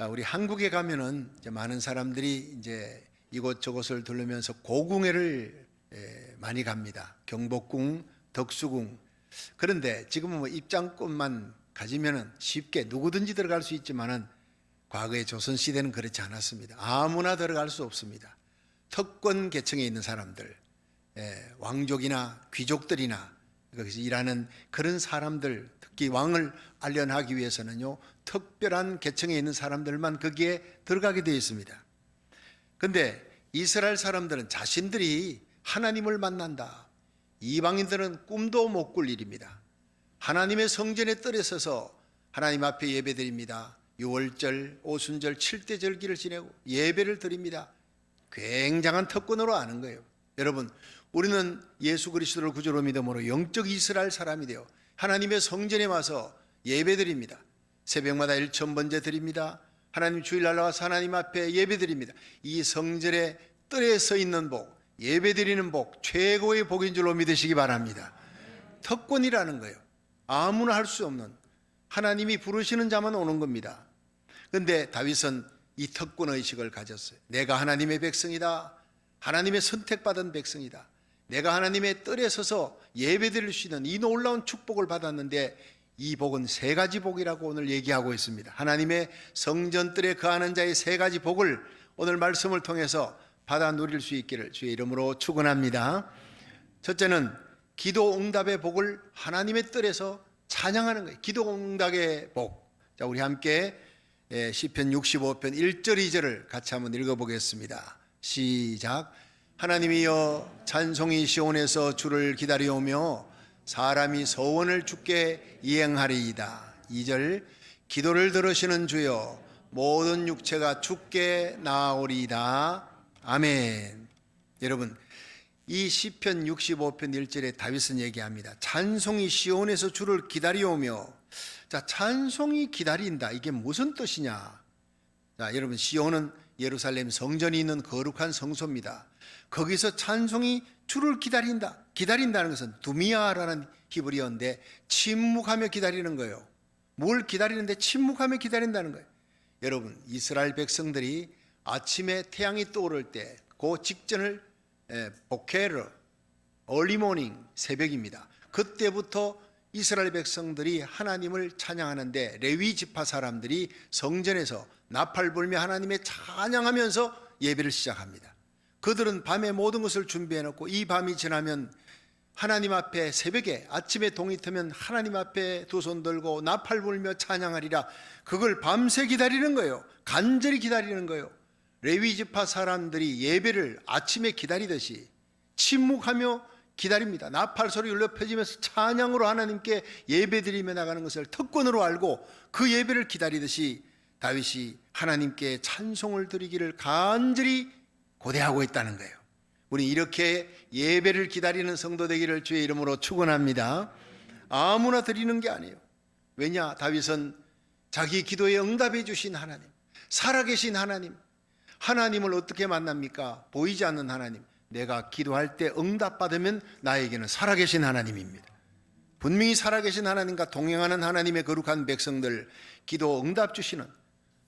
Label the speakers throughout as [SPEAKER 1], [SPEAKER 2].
[SPEAKER 1] 우리 한국에 가면은 이제 많은 사람들이 이제 이곳저곳을 둘러면서 고궁회를 많이 갑니다. 경복궁, 덕수궁. 그런데 지금은 뭐 입장권만 가지면은 쉽게 누구든지 들어갈 수 있지만은 과거의 조선 시대는 그렇지 않았습니다. 아무나 들어갈 수 없습니다. 특권 계층에 있는 사람들, 왕족이나 귀족들이나 거기서 일하는 그런 사람들, 특히 왕을 알련하기 위해서는요, 특별한 계층에 있는 사람들만 거기에 들어가게 되어 있습니다. 그런데 이스라엘 사람들은 자신들이 하나님을 만난다, 이방인들은 꿈도 못 꿀 일입니다. 하나님의 성전에 뜰에 서서 하나님 앞에 예배드립니다. 유월절, 오순절, 7대 절기를 지내고 예배를 드립니다. 굉장한 특권으로 아는 거예요. 여러분, 우리는 예수 그리스도를 구주로 믿음으로 영적 이스라엘 사람이 되어 하나님의 성전에 와서 예배드립니다. 새벽마다 1000번제 드립니다. 하나님 주일날 나와서 하나님 앞에 예배드립니다. 이 성전에 뜰에 서 있는 복, 예배드리는 복, 최고의 복인 줄로 믿으시기 바랍니다. 특권이라는 거예요. 아무나 할 수 없는, 하나님이 부르시는 자만 오는 겁니다. 그런데 다윗은 이 특권의식을 가졌어요. 내가 하나님의 백성이다. 하나님의 선택받은 백성이다. 내가 하나님의 뜰에 서서 예배드릴 수 있는 이 놀라운 축복을 받았는데, 이 복은 3가지 복이라고 오늘 얘기하고 있습니다. 하나님의 성전 뜰에 거하는 자의 3가지 복을 오늘 말씀을 통해서 받아 누릴 수 있기를 주의 이름으로 축원합니다. 첫째는 기도 응답의 복을 하나님의 뜰에서 찬양하는 거예요. 기도 응답의 복. 자, 우리 함께 시편 65편 1절 2절을 같이 한번 읽어보겠습니다. 시작. 하나님이여, 찬송이 시온에서 주를 기다려오며 사람이 서원을 주께 이행하리이다. 2절. 기도를 들으시는 주여, 모든 육체가 주께 나아오리이다. 아멘. 여러분, 이 시편 65편 1절에 다윗은 얘기합니다. 찬송이 시온에서 주를 기다려오며. 자, 찬송이 기다린다, 이게 무슨 뜻이냐? 자, 여러분, 시온은 예루살렘 성전이 있는 거룩한 성소입니다. 거기서 찬송이 주를 기다린다. 기다린다는 것은 두미아라는 히브리어인데 침묵하며 기다리는 거예요. 뭘 기다리는데? 침묵하며 기다린다는 거예요. 여러분, 이스라엘 백성들이 아침에 태양이 떠오를 때 그 직전을 보케르, 얼리모닝, 새벽입니다. 그때부터 이스라엘 백성들이 하나님을 찬양하는데, 레위 지파 사람들이 성전에서 나팔 불며 하나님의 찬양하면서 예배를 시작합니다. 그들은 밤에 모든 것을 준비해 놓고 이 밤이 지나면 하나님 앞에 새벽에, 아침에 동이 트면 하나님 앞에 두 손 들고 나팔 불며 찬양하리라. 그걸 밤새 기다리는 거예요. 간절히 기다리는 거예요. 레위 지파 사람들이 예배를 아침에 기다리듯이 침묵하며 기다립니다. 나팔 소리 울려 펴지면서 찬양으로 하나님께 예배드리며 나가는 것을 특권으로 알고 그 예배를 기다리듯이 다윗이 하나님께 찬송을 드리기를 간절히 고대하고 있다는 거예요. 우리 이렇게 예배를 기다리는 성도 되기를 주의 이름으로 축원합니다. 아무나 드리는 게 아니에요. 왜냐? 다윗은 자기 기도에 응답해 주신 하나님, 살아계신 하나님, 하나님을 어떻게 만납니까? 보이지 않는 하나님. 내가 기도할 때 응답받으면 나에게는 살아계신 하나님입니다. 분명히 살아계신 하나님과 동행하는 하나님의 거룩한 백성들, 기도 응답 주시는,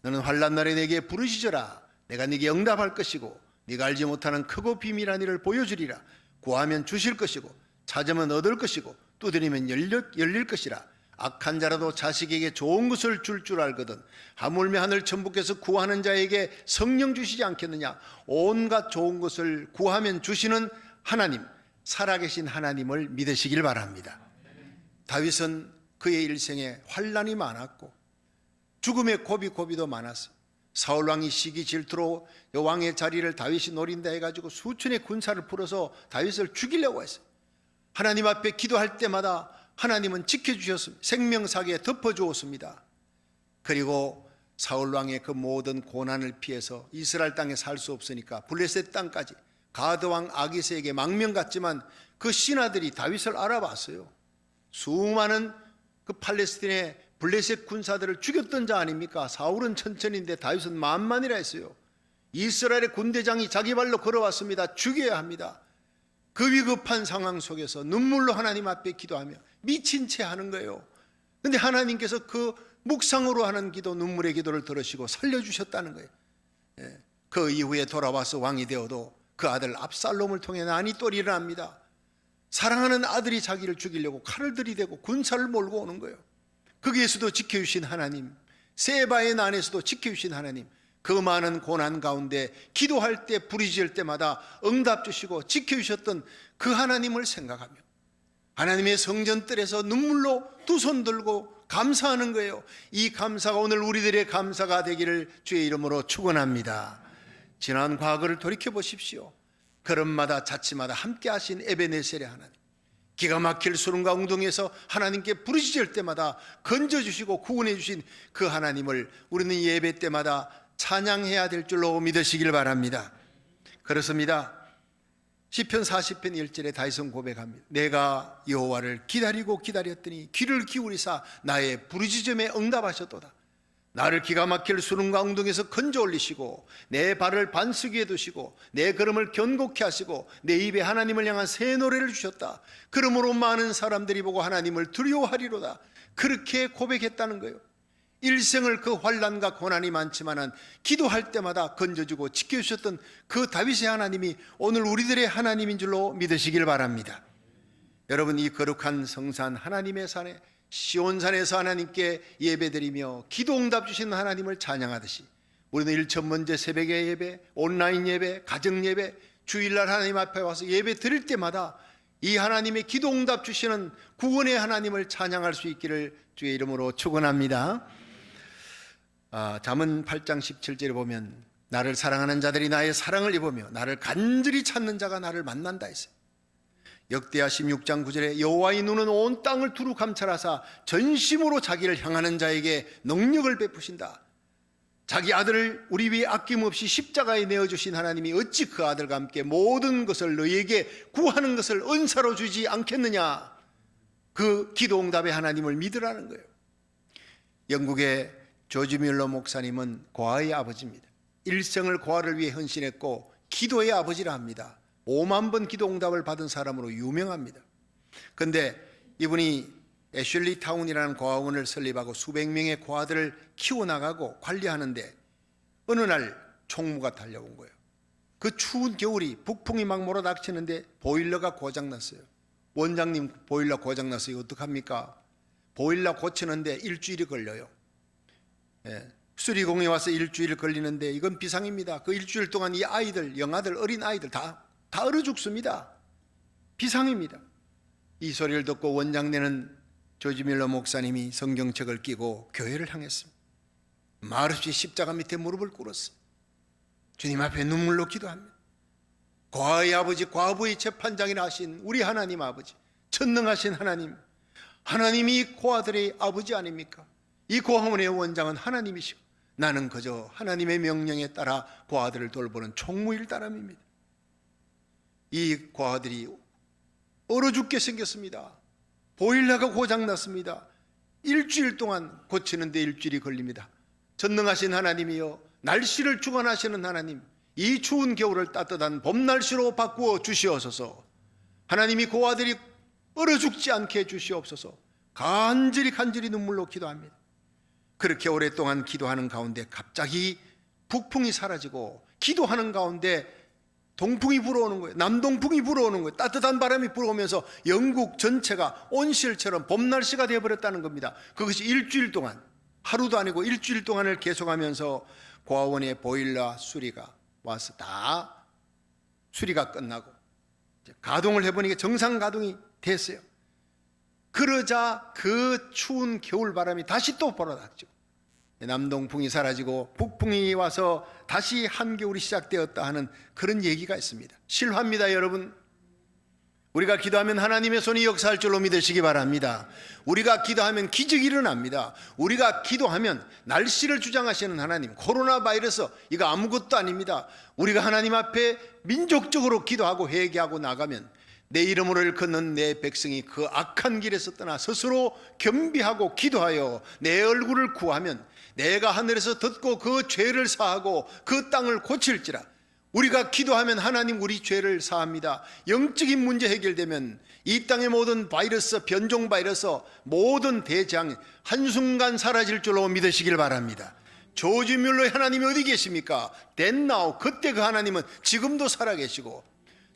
[SPEAKER 1] 너는 환난 날에 내게 부르시더라. 내가 네게 응답할 것이고 네가 알지 못하는 크고 비밀한 일을 보여주리라. 구하면 주실 것이고 찾으면 얻을 것이고 두드리면 열릴 것이라. 악한 자라도 자식에게 좋은 것을 줄 알거든 하물며 하늘 천부께서 구하는 자에게 성령 주시지 않겠느냐. 온갖 좋은 것을 구하면 주시는 하나님, 살아계신 하나님을 믿으시길 바랍니다. 다윗은 그의 일생에 환난이 많았고 죽음의 고비도 많았어요. 사울왕이 시기 질투로 왕의 자리를 다윗이 노린다 해가지고 수천의 군사를 풀어서 다윗을 죽이려고 했어요. 하나님 앞에 기도할 때마다 하나님은 지켜주셨습니다. 생명사기에 덮어주었습니다. 그리고 사울왕의 그 모든 고난을 피해서 이스라엘 땅에 살 수 없으니까 블레셋 땅까지, 가드왕 아기스에게 망명갔지만 그 신하들이 다윗을 알아봤어요. 수많은 그 팔레스틴의 블레셋 군사들을 죽였던 자 아닙니까? 사울은 천천히인데 다윗은 만만이라 했어요. 이스라엘의 군대장이 자기 발로 걸어왔습니다. 죽여야 합니다. 그 위급한 상황 속에서 눈물로 하나님 앞에 기도하며 미친 채 하는 거예요. 그런데 하나님께서 그 묵상으로 하는 기도, 눈물의 기도를 들으시고 살려주셨다는 거예요. 그 이후에 돌아와서 왕이 되어도 그 아들 압살롬을 통해 난이 또 일어납니다. 사랑하는 아들이 자기를 죽이려고 칼을 들이대고 군사를 몰고 오는 거예요. 거기에서도 지켜주신 하나님, 세바의 난에서도 지켜주신 하나님, 그 많은 고난 가운데 기도할 때 부르짖을 때마다 응답 주시고 지켜주셨던 그 하나님을 생각하며 하나님의 성전뜰에서 눈물로 두 손 들고 감사하는 거예요. 이 감사가 오늘 우리들의 감사가 되기를 주의 이름으로 축원합니다. 지난 과거를 돌이켜 보십시오. 걸음마다 자치마다 함께 하신 에베네셀의 하나님, 기가 막힐 수렁과 웅덩이에서 하나님께 부르짖을 때마다 건져주시고 구원해 주신 그 하나님을 우리는 예배 때마다 찬양해야 될 줄로 믿으시길 바랍니다. 그렇습니다. 시편 40편 1절에 다윗은 고백합니다. 내가 여호와를 기다리고 기다렸더니 귀를 기울이사 나의 부르짖음에 응답하셨도다. 나를 기가 막힐 수렁과 웅덩이에서 건져 올리시고 내 발을 반석 위에 두시고 내 걸음을 견고케 하시고 내 입에 하나님을 향한 새 노래를 주셨다. 그러므로 많은 사람들이 보고 하나님을 두려워하리로다. 그렇게 고백했다는 거예요. 일생을 그 환난과 고난이 많지만은 기도할 때마다 건져주고 지켜주셨던 그 다윗의 하나님이 오늘 우리들의 하나님인 줄로 믿으시길 바랍니다. 여러분, 이 거룩한 성산 하나님의 산에 시온산에서 하나님께 예배드리며 기도 응답 주시는 하나님을 찬양하듯이 우리는 일천번제 새벽의 예배, 온라인 예배, 가정 예배, 주일날 하나님 앞에 와서 예배 드릴 때마다 이 하나님의 기도 응답 주시는 구원의 하나님을 찬양할 수 있기를 주의 이름으로 축원합니다. 잠언 8장 17절에 보면 나를 사랑하는 자들이 나의 사랑을 입으며 나를 간절히 찾는 자가 나를 만난다 했어요. 역대하 16장 9절에 여호와의 눈은 온 땅을 두루 감찰하사 전심으로 자기를 향하는 자에게 능력을 베푸신다. 자기 아들을 우리 위에 아낌없이 십자가에 내어주신 하나님이 어찌 그 아들과 함께 모든 것을 너희에게 구하는 것을 은사로 주지 않겠느냐. 그 기도 응답의 하나님을 믿으라는 거예요. 영국의 조지 뮬러 목사님은 고아의 아버지입니다. 일생을 고아를 위해 헌신했고 기도의 아버지라 합니다. 5만 번 기도 응답을 받은 사람으로 유명합니다. 그런데 이분이 애슐리 타운이라는 고아원을 설립하고 수백 명의 고아들을 키워나가고 관리하는데 어느 날 총무가 달려온 거예요. 그 추운 겨울이 북풍이 막 몰아닥치는데 보일러가 고장났어요. 원장님, 보일러 고장났어요. 어떡합니까? 보일러 고치는데 일주일이 걸려요. 수리공에 와서 일주일 걸리는데 이건 비상입니다. 그 일주일 동안 이 아이들, 영아들, 어린 아이들 다 얼어 죽습니다. 비상입니다. 이 소리를 듣고 원장내는 조지 밀러 목사님이 성경책을 끼고 교회를 향했습니다. 말없이 십자가 밑에 무릎을 꿇었어요. 주님 앞에 눈물로 기도합니다. 고아의 아버지, 과부의 재판장이라 하신 우리 하나님 아버지, 전능하신 하나님, 하나님이 고아들의 아버지 아닙니까? 이 고아원의 원장은 하나님이시고 나는 그저 하나님의 명령에 따라 고아들을 돌보는 총무일 따름입니다. 이 고아들이 얼어 죽게 생겼습니다. 보일러가 고장났습니다. 일주일 동안 고치는데 일주일이 걸립니다. 전능하신 하나님이여, 날씨를 주관하시는 하나님, 이 추운 겨울을 따뜻한 봄날씨로 바꾸어 주시옵소서. 하나님이 고아들이 얼어 죽지 않게 해주시옵소서. 간절히 눈물로 기도합니다. 그렇게 오랫동안 기도하는 가운데 갑자기 북풍이 사라지고 기도하는 가운데 동풍이 불어오는 거예요. 남동풍이 불어오는 거예요. 따뜻한 바람이 불어오면서 영국 전체가 온실처럼 봄날씨가 되어버렸다는 겁니다. 그것이 일주일 동안, 하루도 아니고 일주일 동안을 계속하면서 고아원의 보일러 수리가 와서 다 수리가 끝나고 가동을 해보니까 정상 가동이 됐어요. 그러자 그 추운 겨울바람이 다시 또 불어닥죠. 남동풍이 사라지고 북풍이 와서 다시 한겨울이 시작되었다 하는 그런 얘기가 있습니다. 실화입니다, 여러분. 우리가 기도하면 하나님의 손이 역사할 줄로 믿으시기 바랍니다. 우리가 기도하면 기적이 일어납니다. 우리가 기도하면 날씨를 주장하시는 하나님, 코로나 바이러스 이거 아무것도 아닙니다. 우리가 하나님 앞에 민족적으로 기도하고 회개하고 나가면 내 이름으로 일컫는 내 백성이 그 악한 길에서 떠나 스스로 겸비하고 기도하여 내 얼굴을 구하면 내가 하늘에서 듣고 그 죄를 사하고 그 땅을 고칠지라. 우리가 기도하면 하나님 우리 죄를 사합니다. 영적인 문제 해결되면 이 땅의 모든 바이러스, 변종 바이러스, 모든 대장 한순간 사라질 줄로 믿으시길 바랍니다. 조지뮬러의 하나님이 어디 계십니까? 덴나우, 그때 그 하나님은 지금도 살아계시고,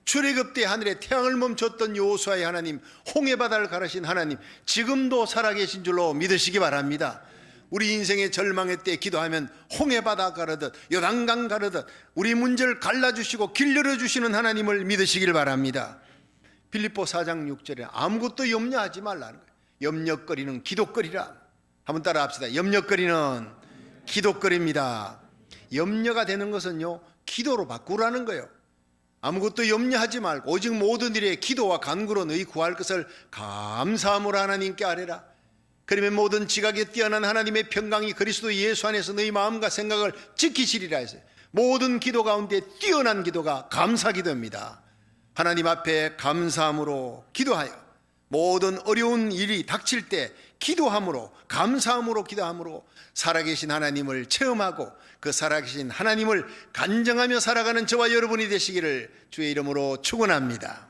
[SPEAKER 1] 출애굽 때 하늘에 태양을 멈췄던 여호수아의 하나님, 홍해바다를 가르신 하나님 지금도 살아계신 줄로 믿으시기 바랍니다. 우리 인생의 절망의 때 기도하면 홍해바다 가르듯 요단강 가르듯 우리 문제를 갈라주시고 길 열어주시는 하나님을 믿으시길 바랍니다. 빌립보 4장 6절에 아무것도 염려하지 말라는 거예요. 염려거리는 기도거리라. 한번 따라 합시다. 염려거리는 기도거리입니다. 염려가 되는 것은요, 기도로 바꾸라는 거예요. 아무것도 염려하지 말고 오직 모든 일에 기도와 간구로 너희 구할 것을 감사함으로 하나님께 아뢰라. 그러면 모든 지각에 뛰어난 하나님의 평강이 그리스도 예수 안에서 너희 마음과 생각을 지키시리라 했어요. 모든 기도 가운데 뛰어난 기도가 감사기도입니다. 하나님 앞에 감사함으로 기도하여 모든 어려운 일이 닥칠 때 기도함으로, 감사함으로 기도함으로 살아계신 하나님을 체험하고 그 살아계신 하나님을 간증하며 살아가는 저와 여러분이 되시기를 주의 이름으로 축원합니다.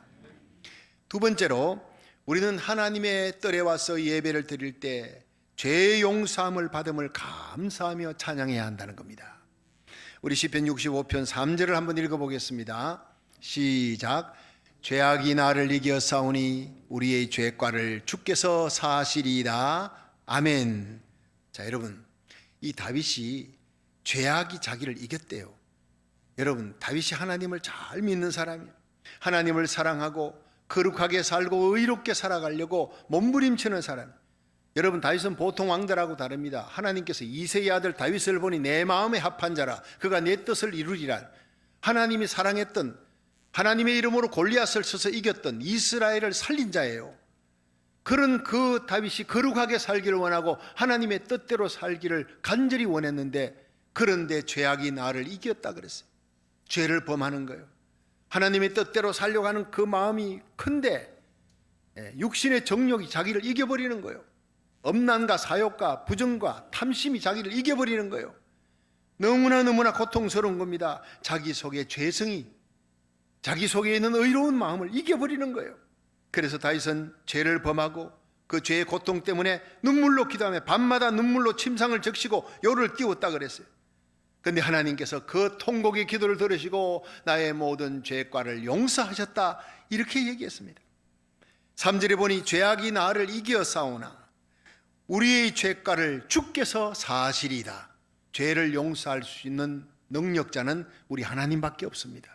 [SPEAKER 1] 두 번째로, 우리는 하나님의 뜰에 와서 예배를 드릴 때 죄 용서함을 받음을 감사하며 찬양해야 한다는 겁니다. 우리 시편 65편 3절을 한번 읽어보겠습니다. 시작. 죄악이 나를 이겨싸우니 우리의 죄과를 주께서 사하시리이다. 아멘. 자, 여러분, 이 다윗이 죄악이 자기를 이겼대요. 여러분, 다윗이 하나님을 잘 믿는 사람이에요. 하나님을 사랑하고 거룩하게 살고 의롭게 살아가려고 몸부림치는 사람. 여러분, 다윗은 보통 왕들하고 다릅니다. 하나님께서 이새의 아들 다윗을 보니 내 마음에 합한 자라, 그가 내 뜻을 이루리라. 하나님이 사랑했던, 하나님의 이름으로 골리앗을 쳐서 이겼던 이스라엘을 살린 자예요. 그런 그 다윗이 거룩하게 살기를 원하고 하나님의 뜻대로 살기를 간절히 원했는데, 그런데 죄악이 나를 이겼다 그랬어요. 죄를 범하는 거예요. 하나님의 뜻대로 살려고 하는 그 마음이 큰데 육신의 정욕이 자기를 이겨버리는 거예요. 엄난과 사욕과 부정과 탐심이 자기를 이겨버리는 거예요. 너무나 고통스러운 겁니다. 자기 속에 죄성이, 자기 속에 있는 의로운 마음을 이겨버리는 거예요. 그래서 다윗은 죄를 범하고 그 죄의 고통 때문에 눈물로 기도하며 밤마다 눈물로 침상을 적시고 요를 띄웠다 그랬어요. 그런데 하나님께서 그 통곡의 기도를 들으시고 나의 모든 죄과를 용서하셨다, 이렇게 얘기했습니다. 3절에 보니 죄악이 나를 이겨싸우나 우리의 죄과를 주께서 사하시리이다. 죄를 용서할 수 있는 능력자는 우리 하나님밖에 없습니다.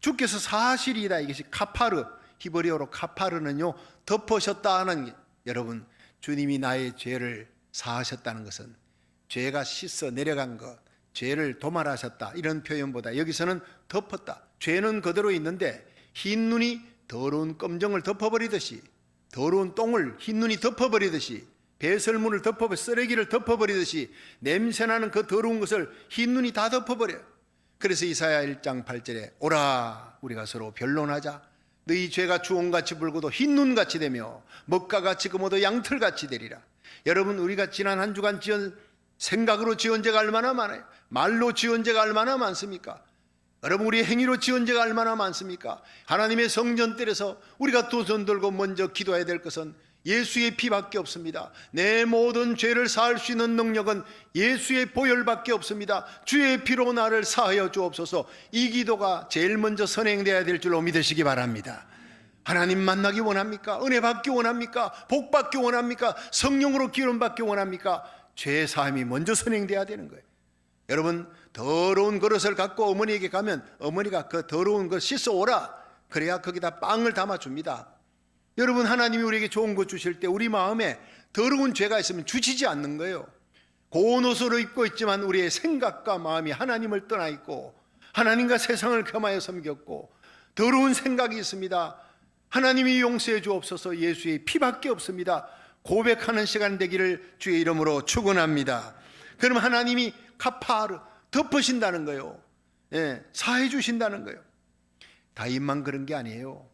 [SPEAKER 1] 주께서 사하시리이다. 이것이 카파르, 히브리어로 카파르는요, 덮으셨다 하는, 여러분, 주님이 나의 죄를 사하셨다는 것은 죄가 씻어 내려간 것, 죄를 도말하셨다, 이런 표현보다 여기서는 덮었다. 죄는 그대로 있는데 흰 눈이 더러운 검정을 덮어버리듯이, 더러운 똥을 흰 눈이 덮어버리듯이, 배설물을 쓰레기를 덮어버리듯이 냄새나는 그 더러운 것을 흰 눈이 다 덮어버려요. 그래서 이사야 1장 8절에 오라 우리가 서로 변론하자. 너희 죄가 주홍같이 붉어도 흰 눈같이 되며 먹가같이 검어도 양털같이 되리라. 여러분, 우리가 지난 한 주간 지은 생각으로 지은 죄가 얼마나 많아요. 말로 지은 죄가 얼마나 많습니까? 여러분, 우리의 행위로 지은 죄가 얼마나 많습니까? 하나님의 성전뜰에서 우리가 두 손 들고 먼저 기도해야 될 것은 예수의 피밖에 없습니다. 내 모든 죄를 사할 수 있는 능력은 예수의 보혈밖에 없습니다. 주의 피로 나를 사하여 주옵소서. 이 기도가 제일 먼저 선행되어야 될 줄로 믿으시기 바랍니다. 하나님 만나기 원합니까? 은혜 받기 원합니까? 복 받기 원합니까? 성령으로 기름 받기 원합니까? 죄 사함이 먼저 선행되어야 되는 거예요. 여러분, 더러운 그릇을 갖고 어머니에게 가면 어머니가 그 더러운 걸 씻어 오라, 그래야 거기다 빵을 담아줍니다. 여러분, 하나님이 우리에게 좋은 것 주실 때 우리 마음에 더러운 죄가 있으면 주시지 않는 거예요. 고운 옷을 입고 있지만 우리의 생각과 마음이 하나님을 떠나 있고 하나님과 세상을 겸하여 섬겼고 더러운 생각이 있습니다. 하나님이 용서해 주옵소서. 예수의 피밖에 없습니다. 고백하는 시간 되기를 주의 이름으로 축원합니다. 그럼 하나님이 카파르, 덮으신다는 거예요. 사해 주신다는 거예요. 다윗만 그런 게 아니에요.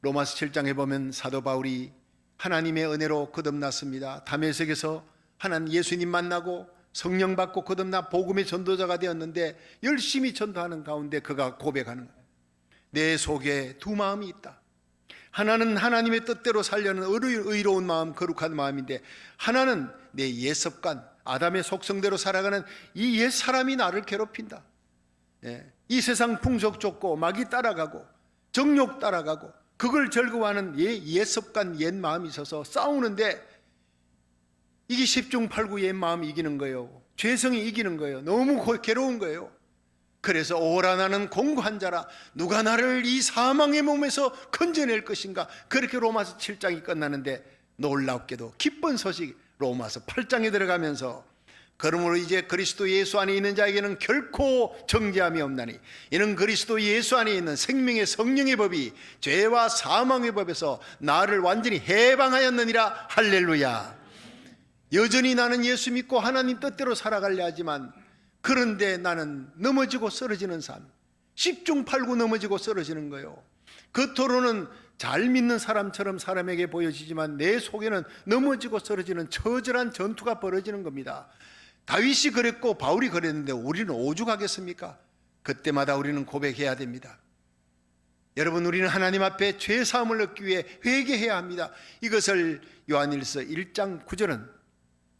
[SPEAKER 1] 로마서 7장에 보면 사도 바울이 하나님의 은혜로 거듭났습니다. 다메섹에서 하나님 예수님 만나고 성령 받고 거듭나 복음의 전도자가 되었는데 열심히 전도하는 가운데 그가 고백하는 거예요. 내 속에 두 마음이 있다. 하나는 하나님의 뜻대로 살려는 의로운 마음, 거룩한 마음인데, 하나는 내 옛 습관, 아담의 속성대로 살아가는 이 옛 사람이 나를 괴롭힌다. 이 세상 풍속 쫓고 마귀 따라가고 정욕 따라가고 그걸 즐거워하는 옛 습관, 옛 마음이 있어서 싸우는데, 이게 십중팔구 옛 마음이 이기는 거예요. 죄성이 이기는 거예요. 너무 괴로운 거예요. 그래서 오라 나는 공고한 자라, 누가 나를 이 사망의 몸에서 건져낼 것인가. 그렇게 로마서 7장이 끝나는데, 놀랍게도 기쁜 소식 로마서 8장에 들어가면서, 그러므로 이제 그리스도 예수 안에 있는 자에게는 결코 정죄함이 없나니 이는 그리스도 예수 안에 있는 생명의 성령의 법이 죄와 사망의 법에서 나를 완전히 해방하였느니라. 할렐루야. 여전히 나는 예수 믿고 하나님 뜻대로 살아가려 하지만, 그런데 나는 넘어지고 쓰러지는 삶, 십중팔구 넘어지고 쓰러지는 거예요. 겉으로는 잘 믿는 사람처럼 사람에게 보여지지만 내 속에는 넘어지고 쓰러지는 처절한 전투가 벌어지는 겁니다. 다윗이 그랬고 바울이 그랬는데 우리는 오죽하겠습니까? 그때마다 우리는 고백해야 됩니다. 여러분, 우리는 하나님 앞에 죄 사함을 얻기 위해 회개해야 합니다. 이것을 요한일서 1장 9절은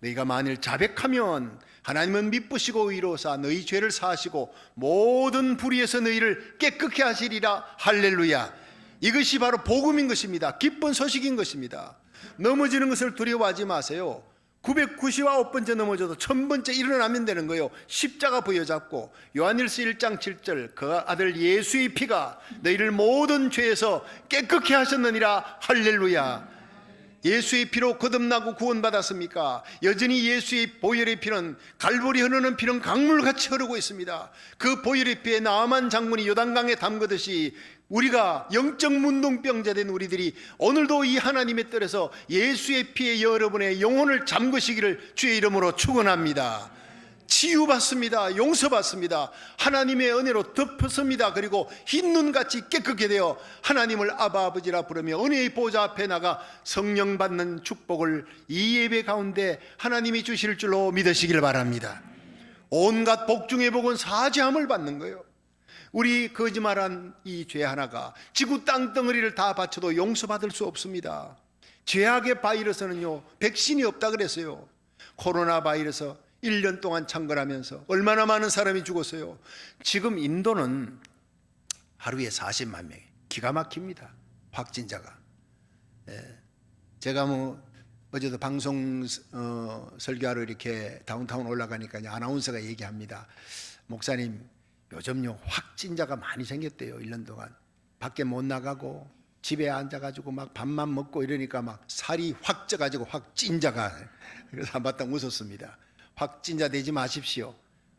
[SPEAKER 1] 너희가 만일 자백하면 하나님은 미쁘시고 의로우사 너희 죄를 사하시고 모든 불의에서 너희를 깨끗게 하시리라. 할렐루야. 이것이 바로 복음인 것입니다. 기쁜 소식인 것입니다. 넘어지는 것을 두려워하지 마세요. 999번째 넘어져도 1000번째 일어나면 되는 거예요. 십자가 부여잡고, 요한일서 1장 7절 그 아들 예수의 피가 너희를 모든 죄에서 깨끗게 하셨느니라. 할렐루야. 예수의 피로 거듭나고 구원받았습니까? 여전히 예수의 보혈의 피는, 갈보리 흐르는 피는 강물같이 흐르고 있습니다. 그 보혈의 피에 나아만 장군이 요단강에 담그듯이 우리가 영적 문둥병자 된 우리들이 오늘도 이 하나님의 뜰에서 예수의 피에 여러분의 영혼을 잠그시기를 주의 이름으로 축원합니다. 치유받습니다. 용서받습니다. 하나님의 은혜로 덮었습니다. 그리고 흰눈같이 깨끗게 되어 하나님을 아바 아버지라 부르며 은혜의 보좌 앞에 나가 성령 받는 축복을 이 예배 가운데 하나님이 주실 줄로 믿으시길 바랍니다. 온갖 복 중의 복은 사죄함을 받는 거예요. 우리 거짓말한 이 죄 하나가 지구 땅덩어리를 다 바쳐도 용서받을 수 없습니다. 죄악의 바이러스는요, 백신이 없다 그랬어요. 코로나 바이러스 1년 동안 창궐하면서 얼마나 많은 사람이 죽었어요. 지금 인도는 하루에 40만 명, 기가 막힙니다. 확진자가. 제가 어제도 방송 설교하러 이렇게 다운타운 올라가니까 아나운서가 얘기합니다. 목사님, 요즘요 확진자가 많이 생겼대요. 1년 동안 밖에 못 나가고 집에 앉아가지고 막 밥만 먹고 이러니까 막 살이 확 쪄가지고 확진자가. 그래서 한바탕 웃었습니다. 확진자 되지 마십시오.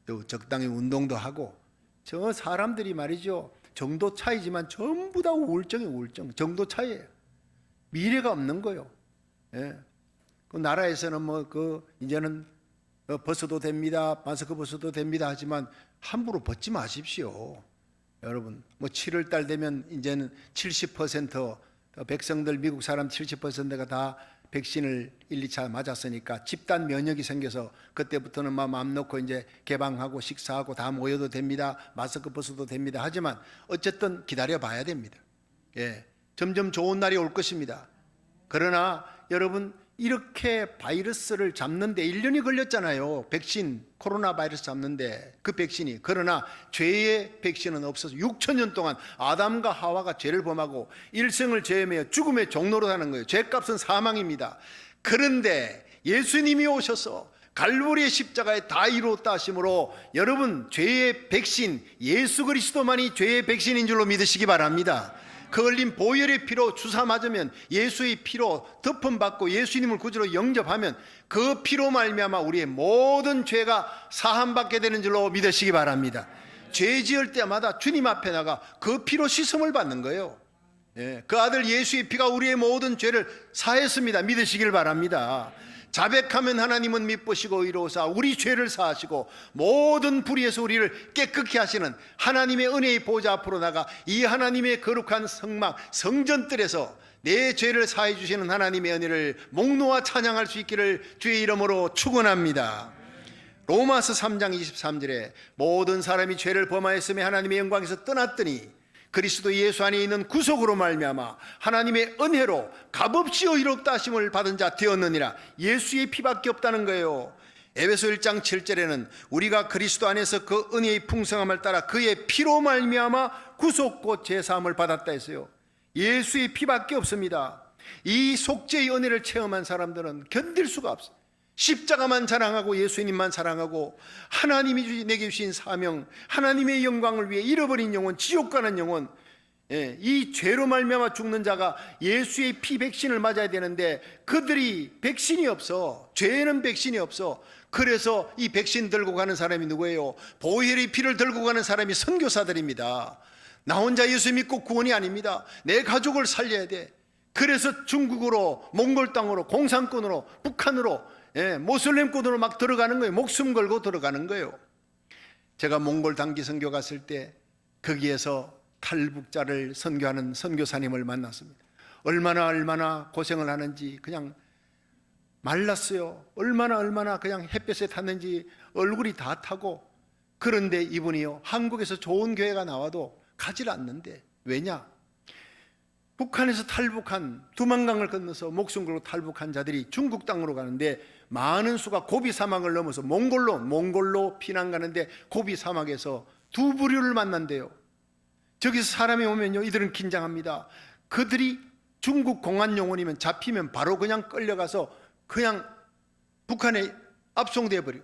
[SPEAKER 1] 또 적당히 운동도 하고. 저 사람들이 말이죠, 정도 차이지만 전부 다 우울증이에요. 우울증, 정도 차이예요. 미래가 없는 거예요. 그 나라에서는 이제는 벗어도 됩니다, 마스크 벗어도 됩니다 하지만 함부로 벗지 마십시오. 여러분, 7월 달 되면 이제는 70% 백성들, 미국 사람 70%가 다 백신을 1, 2차 맞았으니까 집단 면역이 생겨서 그때부터는 마음 놓고 이제 개방하고 식사하고 다 모여도 됩니다, 마스크 벗어도 됩니다 하지만 어쨌든 기다려 봐야 됩니다. 점점 좋은 날이 올 것입니다. 그러나 여러분, 이렇게 바이러스를 잡는데 1년이 걸렸잖아요. 백신, 코로나 바이러스 잡는데 그 백신이. 그러나 죄의 백신은 없어서 6천년 동안 아담과 하와가 죄를 범하고 일생을 죄매어 죽음의 종로로 사는 거예요. 죄값은 사망입니다. 그런데 예수님이 오셔서 갈보리의 십자가에 다 이루었다 하심으로 여러분, 죄의 백신, 예수 그리스도만이 죄의 백신인 줄로 믿으시기 바랍니다. 그 흘린 보혈의 피로 주사 맞으면, 예수의 피로 덮음받고 예수님을 구주로 영접하면 그 피로 말미암아 우리의 모든 죄가 사함받게 되는 줄로 믿으시기 바랍니다. 죄 지을 때마다 주님 앞에 나가 그 피로 씻음을 받는 거예요. 그 아들 예수의 피가 우리의 모든 죄를 사했습니다. 믿으시길 바랍니다. 자백하면 하나님은 미쁘시고 의로우사 우리 죄를 사하시고 모든 불의에서 우리를 깨끗게 하시는 하나님의 은혜의 보좌 앞으로 나가 이 하나님의 거룩한 성막 성전뜰에서 내 죄를 사해 주시는 하나님의 은혜를 목놓아 찬양할 수 있기를 주의 이름으로 축원합니다. 로마서 3장 23절에 모든 사람이 죄를 범하였으며 하나님의 영광에서 떠났더니 그리스도 예수 안에 있는 구속으로 말미암아 하나님의 은혜로 값없이 의롭다 하심을 받은 자 되었느니라. 예수의 피밖에 없다는 거예요. 에베소 1장 7절에는 우리가 그리스도 안에서 그 은혜의 풍성함을 따라 그의 피로 말미암아 구속 곧 제사함을 받았다 했어요. 예수의 피밖에 없습니다. 이 속죄의 은혜를 체험한 사람들은 견딜 수가 없어요. 십자가만 자랑하고 예수님만 사랑하고 하나님이 내게 주신 사명, 하나님의 영광을 위해 잃어버린 영혼, 지옥 가는 영혼, 이 죄로 말미암아 죽는 자가 예수의 피 백신을 맞아야 되는데 그들이 백신이 없어. 죄에는 백신이 없어. 그래서 이 백신 들고 가는 사람이 누구예요? 보혈의 피를 들고 가는 사람이 선교사들입니다. 나 혼자 예수 믿고 구원이 아닙니다. 내 가족을 살려야 돼. 그래서 중국으로, 몽골 땅으로, 공산권으로, 북한으로, 모슬렘권으로 막 들어가는 거예요. 목숨 걸고 들어가는 거예요. 제가 몽골 단기 선교 갔을 때 거기에서 탈북자를 선교하는 선교사님을 만났습니다. 얼마나 고생을 하는지 그냥 말랐어요. 얼마나 그냥 햇볕에 탔는지 얼굴이 다 타고. 그런데 이분이요, 한국에서 좋은 교회가 나와도 가질 않는데. 왜냐? 북한에서 탈북한, 두만강을 건너서 목숨 걸고 탈북한 자들이 중국 땅으로 가는데 많은 수가 고비 사막을 넘어서 몽골로 피난 가는데 고비 사막에서 두 부류를 만난대요. 저기서 사람이 오면요, 이들은 긴장합니다. 그들이 중국 공안 영혼이면 잡히면 바로 그냥 끌려가서 그냥 북한에 압송돼 버려요.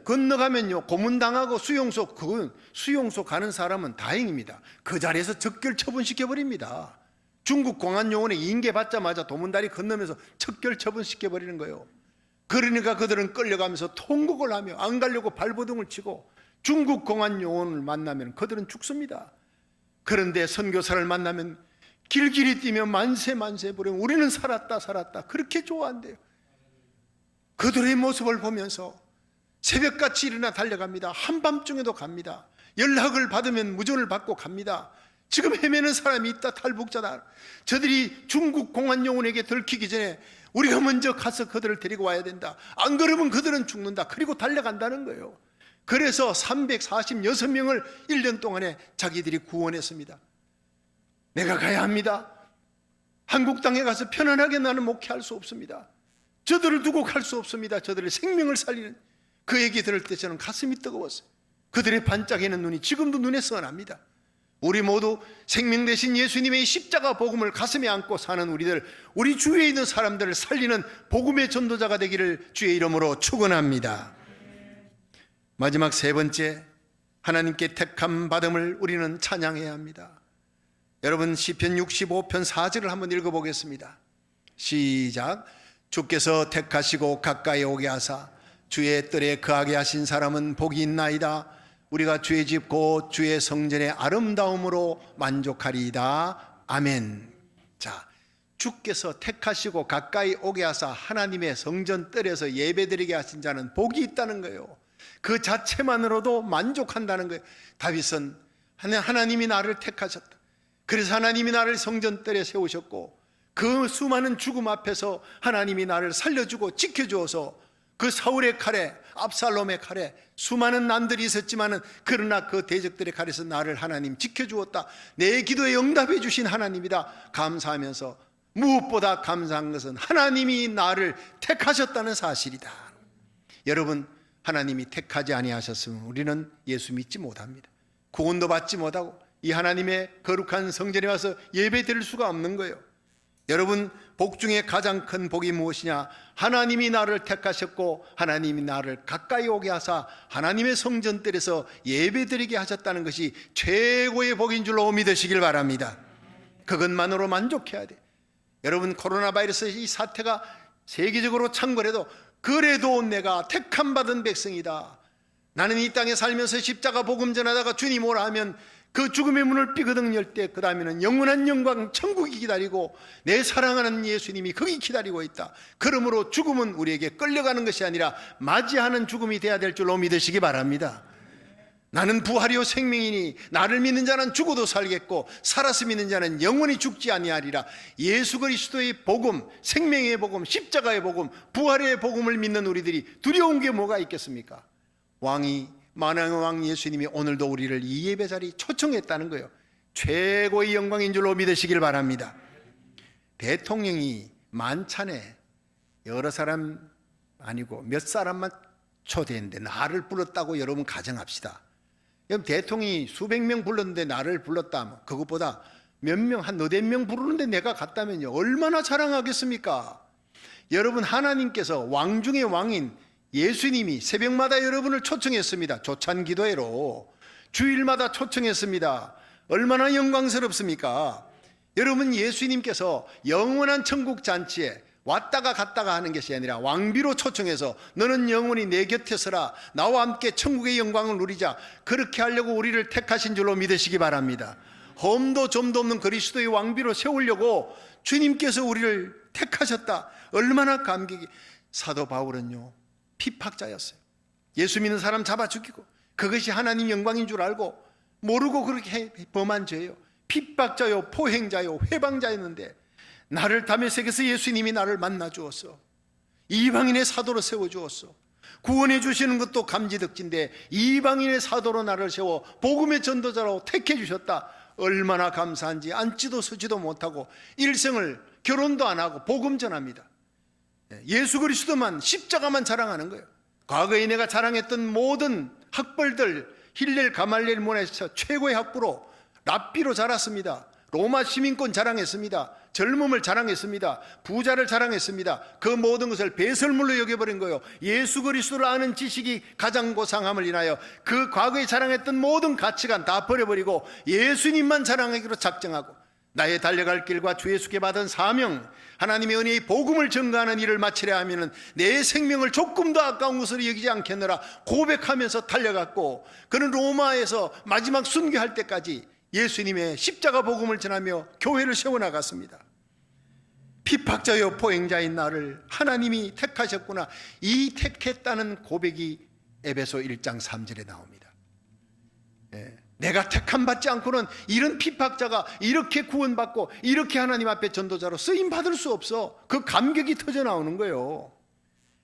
[SPEAKER 1] 건너가면요, 고문당하고 수용소, 그건 수용소 가는 사람은 다행입니다. 그 자리에서 적결 처분시켜 버립니다. 중국 공안 요원에 인계 받자마자 도문다리 건너면서 적결 처분시켜 버리는 거예요. 그러니까 그들은 끌려가면서 통곡을 하며 안 가려고 발버둥을 치고 중국 공안 요원을 만나면 그들은 죽습니다. 그런데 선교사를 만나면 길길이 뛰며 만세 부르며 우리는 살았다 그렇게 좋아한대요. 그들의 모습을 보면서 새벽같이 일어나 달려갑니다. 한밤중에도 갑니다. 연락을 받으면 무전을 받고 갑니다. 지금 헤매는 사람이 있다, 탈북자다. 저들이 중국 공안요원에게 들키기 전에 우리가 먼저 가서 그들을 데리고 와야 된다. 안 그러면 그들은 죽는다. 그리고 달려간다는 거예요. 그래서 346명을 1년 동안에 자기들이 구원했습니다. 내가 가야 합니다. 한국 땅에 가서 편안하게 나는 목회할 수 없습니다. 저들을 두고 갈 수 없습니다. 저들의 생명을 살리는 그 얘기 들을 때 저는 가슴이 뜨거웠어요. 그들의 반짝이는 눈이 지금도 눈에 선합니다. 우리 모두 생명 대신 예수님의 십자가 복음을 가슴에 안고 사는 우리들, 우리 주위에 있는 사람들을 살리는 복음의 전도자가 되기를 주의 이름으로 축원합니다. 마지막 세 번째, 하나님께 택함 받음을 우리는 찬양해야 합니다. 여러분, 시편 65편 4절을 한번 읽어보겠습니다. 시작. 주께서 택하시고 가까이 오게 하사 주의 뜰에 거하게 하신 사람은 복이 있나이다. 우리가 주의 집 곧 주의 성전의 아름다움으로 만족하리이다. 아멘. 자, 주께서 택하시고 가까이 오게 하사 하나님의 성전 뜰에서 예배드리게 하신 자는 복이 있다는 거예요. 그 자체만으로도 만족한다는 거예요. 다윗은 하나님이 나를 택하셨다. 그래서 하나님이 나를 성전 뜰에 세우셨고 그 수많은 죽음 앞에서 하나님이 나를 살려주고 지켜주어서 그 사울의 칼에, 압살롬의 칼에 수많은 난들이 있었지만은 그러나 그 대적들의 칼에서 나를 하나님 지켜주었다. 내 기도에 응답해 주신 하나님이다. 감사하면서 무엇보다 감사한 것은 하나님이 나를 택하셨다는 사실이다. 여러분, 하나님이 택하지 아니하셨으면 우리는 예수 믿지 못합니다. 구원도 받지 못하고 이 하나님의 거룩한 성전에 와서 예배 드릴 수가 없는 거예요. 여러분, 복 중에 가장 큰 복이 무엇이냐? 하나님이 나를 택하셨고 하나님이 나를 가까이 오게 하사 하나님의 성전뜰에서 예배드리게 하셨다는 것이 최고의 복인 줄로 믿으시길 바랍니다. 그것만으로 만족해야 돼. 여러분, 코로나 바이러스 이 사태가 세계적으로 창궐해도 그래도 내가 택함 받은 백성이다. 나는 이 땅에 살면서 십자가 복음 전하다가 주님 오라 하면 그 죽음의 문을 삐그덕 열 때 그 다음에는 영원한 영광 천국이 기다리고 내 사랑하는 예수님이 거기 기다리고 있다. 그러므로 죽음은 우리에게 끌려가는 것이 아니라 맞이하는 죽음이 돼야 될 줄로 믿으시기 바랍니다. 나는 부활이요 생명이니 나를 믿는 자는 죽어도 살겠고 살아서 믿는 자는 영원히 죽지 아니하리라. 예수 그리스도의 복음, 생명의 복음, 십자가의 복음, 부활의 복음을 믿는 우리들이 두려운 게 뭐가 있겠습니까? 만왕의 왕 예수님이 오늘도 우리를 이 예배 자리 초청했다는 거예요. 최고의 영광인 줄로 믿으시길 바랍니다. 대통령이 만찬에 여러 사람 아니고 몇 사람만 초대했는데 나를 불렀다고 여러분 가정합시다. 그럼 대통령이 수백 명 불렀는데 나를 불렀다. 그것보다 몇 명, 한 너댓 명 부르는데 내가 갔다면요, 얼마나 자랑하겠습니까? 여러분, 하나님께서 왕 중의 왕인 예수님이 새벽마다 여러분을 초청했습니다. 조찬 기도회로 주일마다 초청했습니다. 얼마나 영광스럽습니까? 여러분, 예수님께서 영원한 천국 잔치에 왔다가 갔다가 하는 것이 아니라 왕비로 초청해서 너는 영원히 내 곁에 서라, 나와 함께 천국의 영광을 누리자, 그렇게 하려고 우리를 택하신 줄로 믿으시기 바랍니다. 험도 점도 없는 그리스도의 왕비로 세우려고 주님께서 우리를 택하셨다. 얼마나 감격이. 사도 바울은요, 핍박자였어요. 예수 믿는 사람 잡아 죽이고 그것이 하나님 영광인 줄 알고 모르고 그렇게 범한 죄예요. 핍박자요, 포행자요, 회방자였는데 나를 다메섹에서 예수님이 나를 만나 주었어. 이방인의 사도로 세워 주었어. 구원해 주시는 것도 감지덕진데 이방인의 사도로 나를 세워 복음의 전도자로 택해 주셨다. 얼마나 감사한지. 앉지도 서지도 못하고 일생을 결혼도 안 하고 복음 전합니다. 예수 그리스도만, 십자가만 자랑하는 거예요. 과거에 내가 자랑했던 모든 학벌들, 힐렐 가말리엘 문화에서 최고의 학부로 랍비로 자랐습니다. 로마 시민권 자랑했습니다. 젊음을 자랑했습니다. 부자를 자랑했습니다. 그 모든 것을 배설물로 여겨버린 거예요. 예수 그리스도를 아는 지식이 가장 고상함을 인하여 그 과거에 자랑했던 모든 가치관 다 버려버리고 예수님만 자랑하기로 작정하고 나의 달려갈 길과 주 예수께 받은 사명, 하나님의 은혜의 복음을 전가하는 일을 마치려 하면 내 생명을 조금 더 아까운 것으로 여기지 않겠노라 고백하면서 달려갔고, 그는 로마에서 마지막 순교할 때까지 예수님의 십자가 복음을 전하며 교회를 세워나갔습니다. 핍박자요 포행자인 나를 하나님이 택하셨구나, 이 택했다는 고백이 에베소 1장 3절에 나옵니다. 내가 택함 받지 않고는 이런 핍박자가 이렇게 구원받고 이렇게 하나님 앞에 전도자로 쓰임받을 수 없어. 그 감격이 터져 나오는 거예요.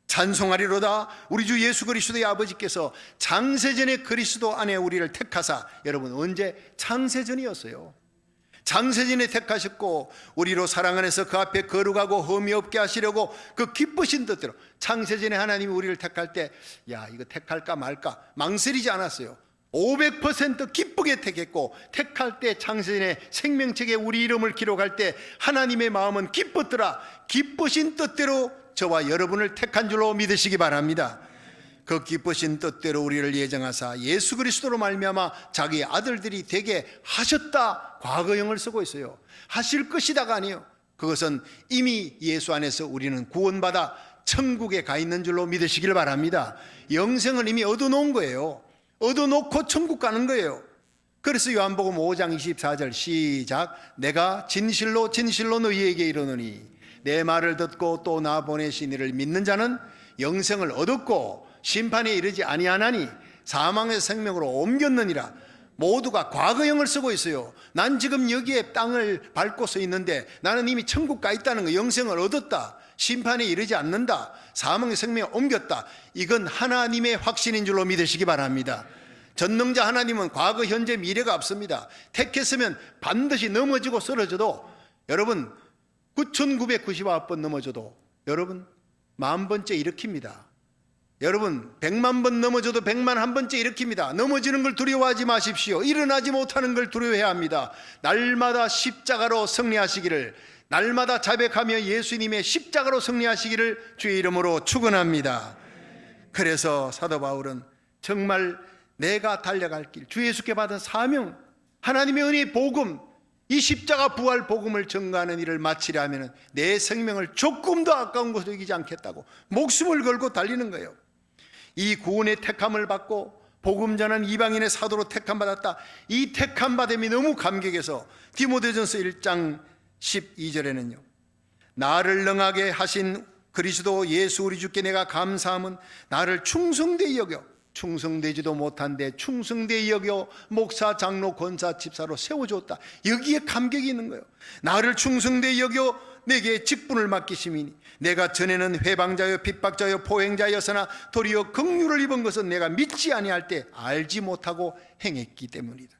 [SPEAKER 1] 찬송하리로다. 우리 주 예수 그리스도의 아버지께서 창세전에 그리스도 안에 우리를 택하사, 여러분 언제? 창세전이었어요. 창세전에 택하셨고 우리로 사랑 안에서 그 앞에 거룩하고 흠이 없게 하시려고 그 기쁘신 뜻대로 창세전에 하나님이 우리를 택할 때, 야 이거 택할까 말까 망설이지 않았어요. 500% 기쁘게 택했고, 택할 때 창세전에 생명책에 우리 이름을 기록할 때 하나님의 마음은 기뻤더라. 기쁘신 뜻대로 저와 여러분을 택한 줄로 믿으시기 바랍니다. 그 기쁘신 뜻대로 우리를 예정하사 예수 그리스도로 말미암아 자기 아들들이 되게 하셨다. 과거형을 쓰고 있어요. 하실 것이다가 아니에요. 그것은 이미 예수 안에서 우리는 구원받아 천국에 가 있는 줄로 믿으시길 바랍니다. 영생을 이미 얻어놓은 거예요. 얻어놓고 천국 가는 거예요. 그래서 요한복음 5장 24절 시작. 내가 진실로 진실로 너희에게 이르노니 내 말을 듣고 또 나 보내신 이를 믿는 자는 영생을 얻었고 심판에 이르지 아니하나니 사망의 생명으로 옮겼느니라. 모두가 과거형을 쓰고 있어요. 난 지금 여기에 땅을 밟고 서 있는데 나는 이미 천국 가 있다는 거, 영생을 얻었다, 심판에 이르지 않는다, 사망의 생명에 옮겼다. 이건 하나님의 확신인 줄로 믿으시기 바랍니다. 전능자 하나님은 과거, 현재, 미래가 없습니다. 택했으면 반드시 넘어지고 쓰러져도, 여러분 9,999번 넘어져도 여러분 10,000번째 일으킵니다. 여러분 100만 번 넘어져도 101번째 일으킵니다. 넘어지는 걸 두려워하지 마십시오. 일어나지 못하는 걸 두려워해야 합니다. 날마다 십자가로 승리하시기를, 날마다 자백하며 예수님의 십자가로 승리하시기를 주의 이름으로 축원합니다. 그래서 사도 바울은 정말 내가 달려갈 길, 주 예수께 받은 사명, 하나님의 은혜의 복음, 이 십자가 부활 복음을 전가하는 일을 마치려 하면 내 생명을 조금 더 아까운 것으로 여기지 않겠다고 목숨을 걸고 달리는 거예요. 이 구원의 택함을 받고 복음 전한 이방인의 사도로 택함 받았다. 이 택함 받음이 너무 감격해서 디모데전서 1장 12절에는요, 나를 능하게 하신 그리스도 예수 우리 주께 내가 감사함은 나를 충성되이 여겨 충성되지도 못한데 충성되 여겨 목사, 장로, 권사, 집사로 세워줬다. 여기에 감격이 있는 거예요. 나를 충성되 여겨 내게 직분을 맡기심이니 내가 전에는 회방자여 핍박자여 포행자였으나 도리어 긍휼을 입은 것은 내가 믿지 아니할 때 알지 못하고 행했기 때문이다.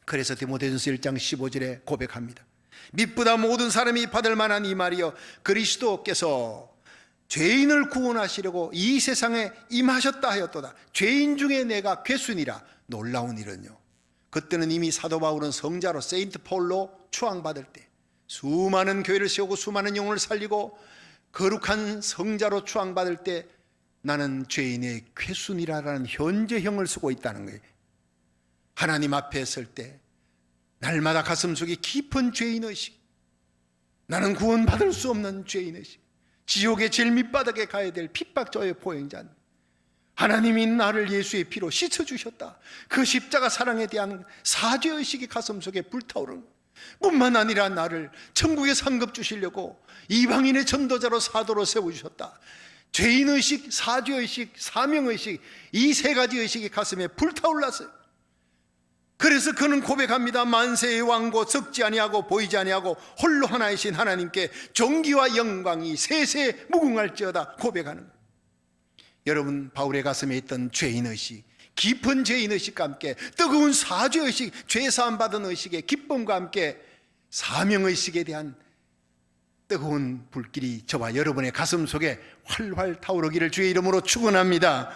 [SPEAKER 1] 그래서 디모데전서 1장 15절에 고백합니다. 믿보다 모든 사람이 받을 만한 이 말이여 그리스도께서 죄인을 구원하시려고 이 세상에 임하셨다 하였도다. 죄인 중에 내가 괴순이라. 놀라운 일은요, 그때는 이미 사도 바울은 성자로 세인트 폴로 추앙받을 때 수많은 교회를 세우고 수많은 영혼을 살리고 거룩한 성자로 추앙받을 때 나는 죄인의 괴순이라는 현재형을 쓰고 있다는 거예요. 하나님 앞에 설 때 날마다 가슴속에 깊은 죄인의식, 나는 구원받을 수 없는 죄인의식, 지옥의 제일 밑바닥에 가야 될 핍박자의 포행자는 하나님이 나를 예수의 피로 씻어주셨다. 그 십자가 사랑에 대한 사죄의식이 가슴속에 불타오르는 거예요. 뿐만 아니라 나를 천국에 상급 주시려고 이방인의 전도자로 사도로 세워주셨다. 죄인의식, 사죄의식, 사명의식, 이 세 가지 의식이 가슴에 불타올랐어요. 그래서 그는 고백합니다. 만세의 왕고 썩지 아니하고 보이지 아니하고 홀로 하나이신 하나님께 존귀와 영광이 세세 무궁할지어다 고백하는 거예요. 여러분, 바울의 가슴에 있던 죄인의식, 깊은 죄인의식과 함께 뜨거운 사죄의식, 죄사함 받은 의식의 기쁨과 함께 사명의식에 대한 뜨거운 불길이 저와 여러분의 가슴 속에 활활 타오르기를 주의 이름으로 축원합니다.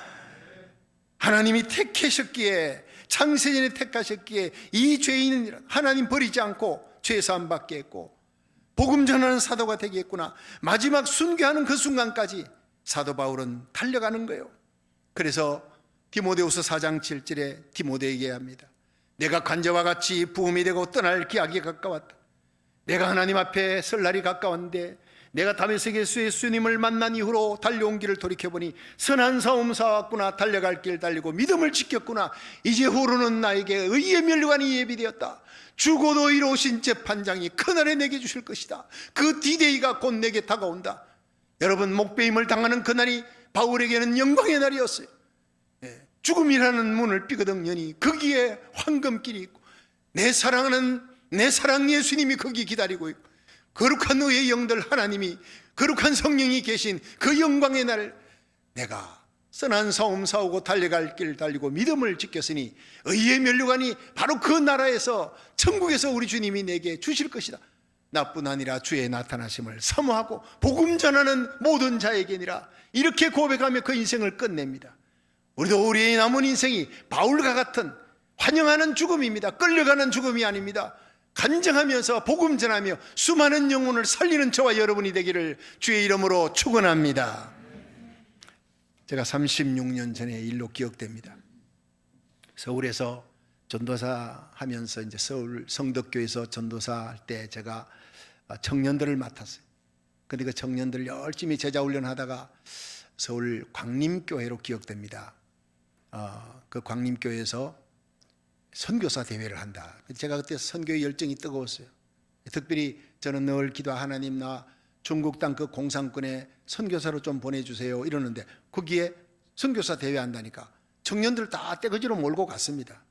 [SPEAKER 1] 하나님이 택하셨기에, 창세전에 택하셨기에 이 죄인은 하나님 버리지 않고 죄사함 받게 했고 복음 전하는 사도가 되겠구나. 마지막 순교하는 그 순간까지 사도 바울은 달려가는 거예요. 그래서 디모데후서 4장 7절에 디모데에게 합니다. 내가 간제와 같이 부음이 되고 떠날 기약이 가까웠다. 내가 하나님 앞에 설 날이 가까웠는데 내가 다메섹에 예수님을 만난 이후로 달려온 길을 돌이켜보니 선한 싸움 싸웠구나. 달려갈 길 달리고 믿음을 지켰구나. 이제 후로는 나에게 의의 면류관이 예비되었다. 죽어도 이로우신 재판장이 그날에 내게 주실 것이다. 그 디데이가 곧 내게 다가온다. 여러분, 목배임을 당하는 그날이 바울에게는 영광의 날이었어요. 죽음이라는 문을 삐그덕 여니 거기에 황금길이 있고 내 사랑하는 내 사랑 예수님이 거기 기다리고 있고 거룩한 의의 영들 하나님이, 거룩한 성령이 계신 그 영광의 날, 내가 선한 싸움 싸우고 달려갈 길 달리고 믿음을 지켰으니 의의 면류관이 바로 그 나라에서 천국에서 우리 주님이 내게 주실 것이다. 나뿐 아니라 주의 나타나심을 사모하고 복음 전하는 모든 자에게니라. 이렇게 고백하며 그 인생을 끝냅니다. 우리도 우리의 남은 인생이 바울과 같은 환영하는 죽음입니다. 끌려가는 죽음이 아닙니다. 간증하면서 복음 전하며 수많은 영혼을 살리는 저와 여러분이 되기를 주의 이름으로 축원합니다. 제가 36년 전의 일로 기억됩니다. 서울에서 전도사 하면서 이제 서울 성덕교에서 전도사 할 때 제가 청년들을 맡았어요. 근데 그 청년들 열심히 제자 훈련하다가 서울 광림교회로 기억됩니다. 그 광림교회에서 선교사 대회를 한다. 제가 그때 선교의 열정이 뜨거웠어요. 특별히 저는 늘 기도, 하나님 나 중국 땅 그 공산권에 선교사로 좀 보내주세요 이러는데 거기에 선교사 대회 한다니까 청년들 다 떼거지로 몰고 갔습니다.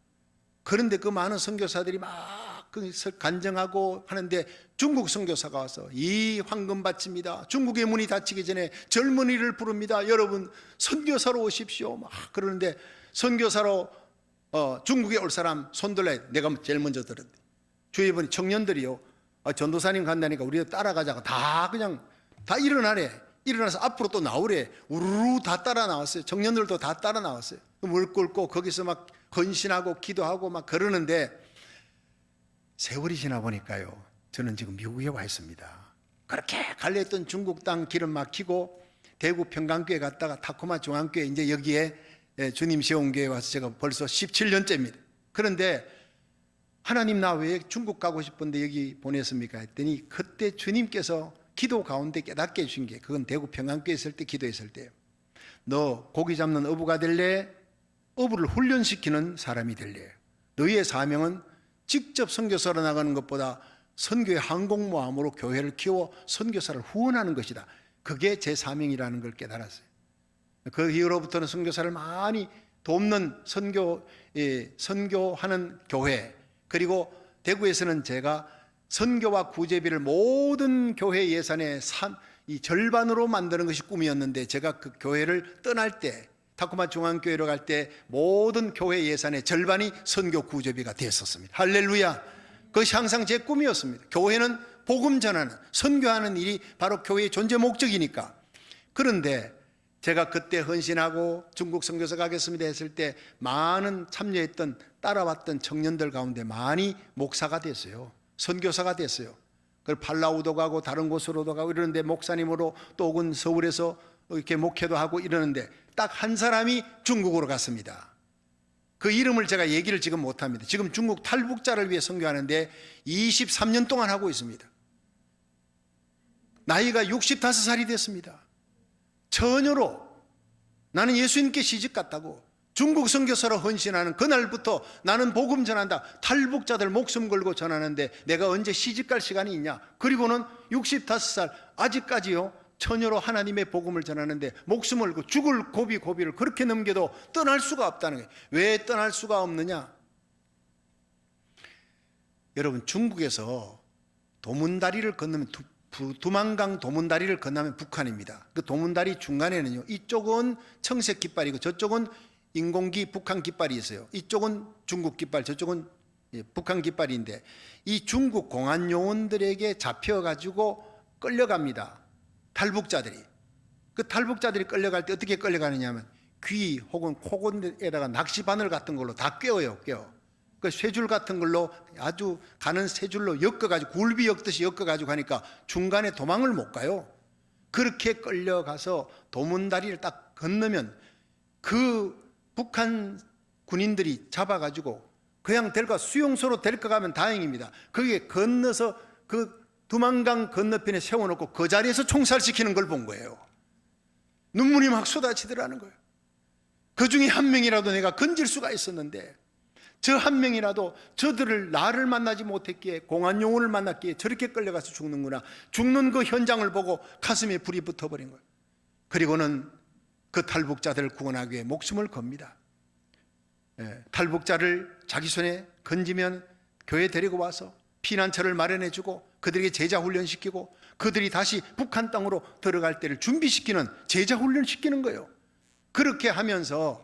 [SPEAKER 1] 그런데 그 많은 선교사들이 막 간증하고 하는데 중국 선교사가 와서 이 황금밭입니다. 중국의 문이 닫히기 전에 젊은이를 부릅니다. 여러분 선교사로 오십시오. 막 그러는데 선교사로 중국에 올 사람 손들래. 내가 제일 먼저 들었대. 주위에 보니 청년들이요, 전도사님 간다니까 우리도 따라가자고 다 그냥 다 일어나래. 일어나서 앞으로 또 나오래. 우르르 다 따라 나왔어요. 청년들도 다 따라 나왔어요. 물 끓고 거기서 막 헌신하고 기도하고 막 그러는데 세월이 지나 보니까요, 저는 지금 미국에 와 있습니다. 그렇게 갈려있던 중국 땅 기름 막히고 대구 평강교회 갔다가 타코마 중앙교회 이제 여기에 주님 세운교회 와서 제가 벌써 17년째입니다. 그런데 하나님 나 왜 중국 가고 싶은데 여기 보냈습니까 했더니 그때 주님께서 기도 가운데 깨닫게 해주신 게, 그건 대구 평안교회 있을 때 기도했을 때예요. 너 고기 잡는 어부가 될래? 어부를 훈련시키는 사람이 될래? 너희의 사명은 직접 선교사로 나가는 것보다 선교의 항공모함으로 교회를 키워 선교사를 후원하는 것이다. 그게 제 사명이라는 걸 깨달았어요. 그 이후로부터는 선교사를 많이 돕는 선교하는 교회, 그리고 대구에서는 제가 선교와 구제비를 모든 교회 예산의 이 절반으로 만드는 것이 꿈이었는데, 제가 그 교회를 떠날 때, 타코마 중앙교회로 갈 때 모든 교회 예산의 절반이 선교 구제비가 되었었습니다. 할렐루야. 그것이 항상 제 꿈이었습니다. 교회는 복음 전하는, 선교하는 일이 바로 교회의 존재 목적이니까. 그런데 제가 그때 헌신하고 중국 선교사 가겠습니다 했을 때 많은 참여했던, 따라왔던 청년들 가운데 많이 목사가 됐어요. 선교사가 됐어요. 그걸 팔라우도 가고 다른 곳으로도 가고 이러는데, 목사님으로 또 혹은 서울에서 이렇게 목회도 하고 이러는데 딱 한 사람이 중국으로 갔습니다. 그 이름을 제가 얘기를 지금 못합니다. 지금 중국 탈북자를 위해 선교하는데 23년 동안 하고 있습니다. 나이가 65살이 됐습니다. 처녀로 나는 예수님께 시집갔다고 중국 선교사로 헌신하는 그날부터 나는 복음 전한다, 탈북자들 목숨 걸고 전하는데 내가 언제 시집갈 시간이 있냐. 그리고는 65살 아직까지요 처녀로 하나님의 복음을 전하는데 목숨을 걸고 죽을 고비를 그렇게 넘겨도 떠날 수가 없다는 거예요. 왜 떠날 수가 없느냐. 여러분, 중국에서 도문다리를 건너면 두만강 도문다리를 건너면 북한입니다. 그 도문다리 중간에는요, 이쪽은 청색 깃발이고 저쪽은 인공기 북한 깃발이 있어요. 이쪽은 중국 깃발, 저쪽은 북한 깃발인데, 이 중국 공안 요원들에게 잡혀가지고 끌려갑니다. 탈북자들이. 그 탈북자들이 끌려갈 때 어떻게 끌려가느냐 하면 귀 혹은 코골에다가 낚시바늘 같은 걸로 다 꿰어요. 그 쇠줄 같은 걸로 아주 가는 쇠줄로 엮어가지고 굴비 엮듯이 엮어가지고 하니까 중간에 도망을 못 가요. 그렇게 끌려가서 도문다리를 딱 건너면 그 북한 군인들이 잡아가지고 그냥 수용소로 데리고 가면 다행입니다. 거기에 건너서 그 두만강 건너편에 세워놓고 그 자리에서 총살시키는 걸 본 거예요. 눈물이 막 쏟아지더라는 거예요. 그 중에 한 명이라도 내가 건질 수가 있었는데, 저 한 명이라도 저들을 나를 만나지 못했기에, 공안 영혼을 만났기에 저렇게 끌려가서 죽는구나. 죽는 그 현장을 보고 가슴에 불이 붙어버린 거예요. 그리고는 그 탈북자들을 구원하기 위해 목숨을 겁니다. 탈북자를 자기 손에 건지면 교회 데리고 와서 피난처를 마련해주고 그들에게 제자훈련시키고 그들이 다시 북한 땅으로 들어갈 때를 준비시키는, 제자훈련시키는 거예요. 그렇게 하면서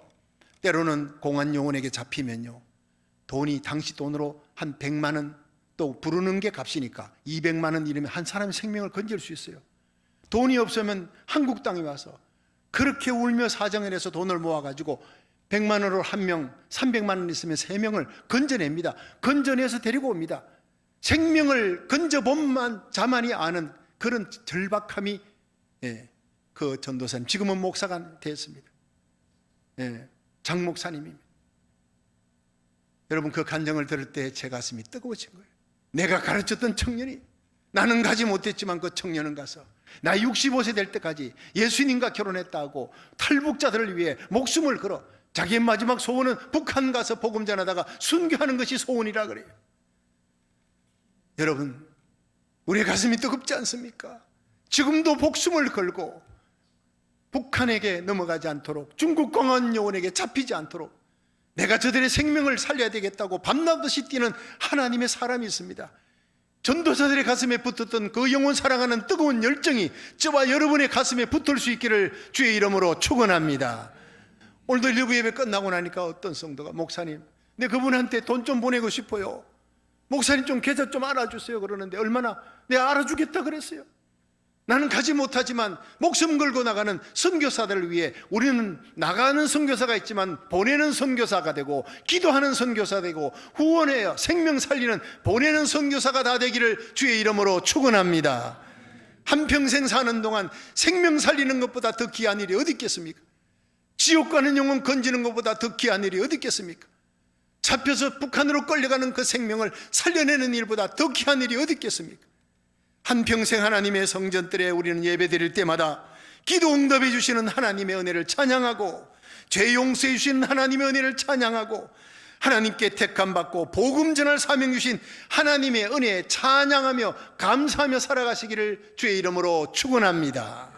[SPEAKER 1] 때로는 공안 요원에게 잡히면요, 돈이 당시 돈으로 한 100만 원, 또 부르는 게 값이니까 200만 원 이러면 한 사람의 생명을 건질 수 있어요. 돈이 없으면 한국 땅에 와서 그렇게 울며 사정을 해서 돈을 모아가지고 100만 원으로 한 명, 300만 원 있으면 3명을 건져냅니다. 건져내서 데리고 옵니다. 생명을 건져본만 자만이 아는 그런 절박함이, 그 전도사님, 지금은 목사가 됐습니다. 장 목사님입니다. 여러분, 그 간증을 들을 때 제 가슴이 뜨거워진 거예요. 내가 가르쳤던 청년이, 나는 가지 못했지만 그 청년은 가서 나 65세 될 때까지 예수님과 결혼했다고 탈북자들을 위해 목숨을 걸어 자기의 마지막 소원은 북한 가서 복음 전하다가 순교하는 것이 소원이라 그래요. 여러분, 우리의 가슴이 뜨겁지 않습니까? 지금도 목숨을 걸고 북한에게 넘어가지 않도록, 중국 공안 요원에게 잡히지 않도록 내가 저들의 생명을 살려야 되겠다고 밤낮없이 뛰는 하나님의 사람이 있습니다. 전도사들의 가슴에 붙었던 그 영혼 사랑하는 뜨거운 열정이 저와 여러분의 가슴에 붙을 수 있기를 주의 이름으로 축원합니다. 오늘도 일부 예배 끝나고 나니까 어떤 성도가, 목사님, 내 그분한테 돈 좀 보내고 싶어요. 목사님 좀 계좌 좀 알아주세요. 그러는데 얼마나 내가 알아주겠다 그랬어요. 나는 가지 못하지만 목숨 걸고 나가는 선교사들을 위해 우리는 나가는 선교사가 있지만 보내는 선교사가 되고, 기도하는 선교사가 되고, 후원해요 생명 살리는 보내는 선교사가 다 되기를 주의 이름으로 축원합니다. 한평생 사는 동안 생명 살리는 것보다 더 귀한 일이 어디 있겠습니까? 지옥 가는 영혼 건지는 것보다 더 귀한 일이 어디 있겠습니까? 잡혀서 북한으로 끌려가는 그 생명을 살려내는 일보다 더 귀한 일이 어디 있겠습니까? 한평생 하나님의 성전들에 우리는 예배 드릴 때마다 기도 응답해 주시는 하나님의 은혜를 찬양하고, 죄 용서해 주시는 하나님의 은혜를 찬양하고, 하나님께 택함받고 복음 전할 사명 주신 하나님의 은혜에 찬양하며 감사하며 살아가시기를 주의 이름으로 축원합니다.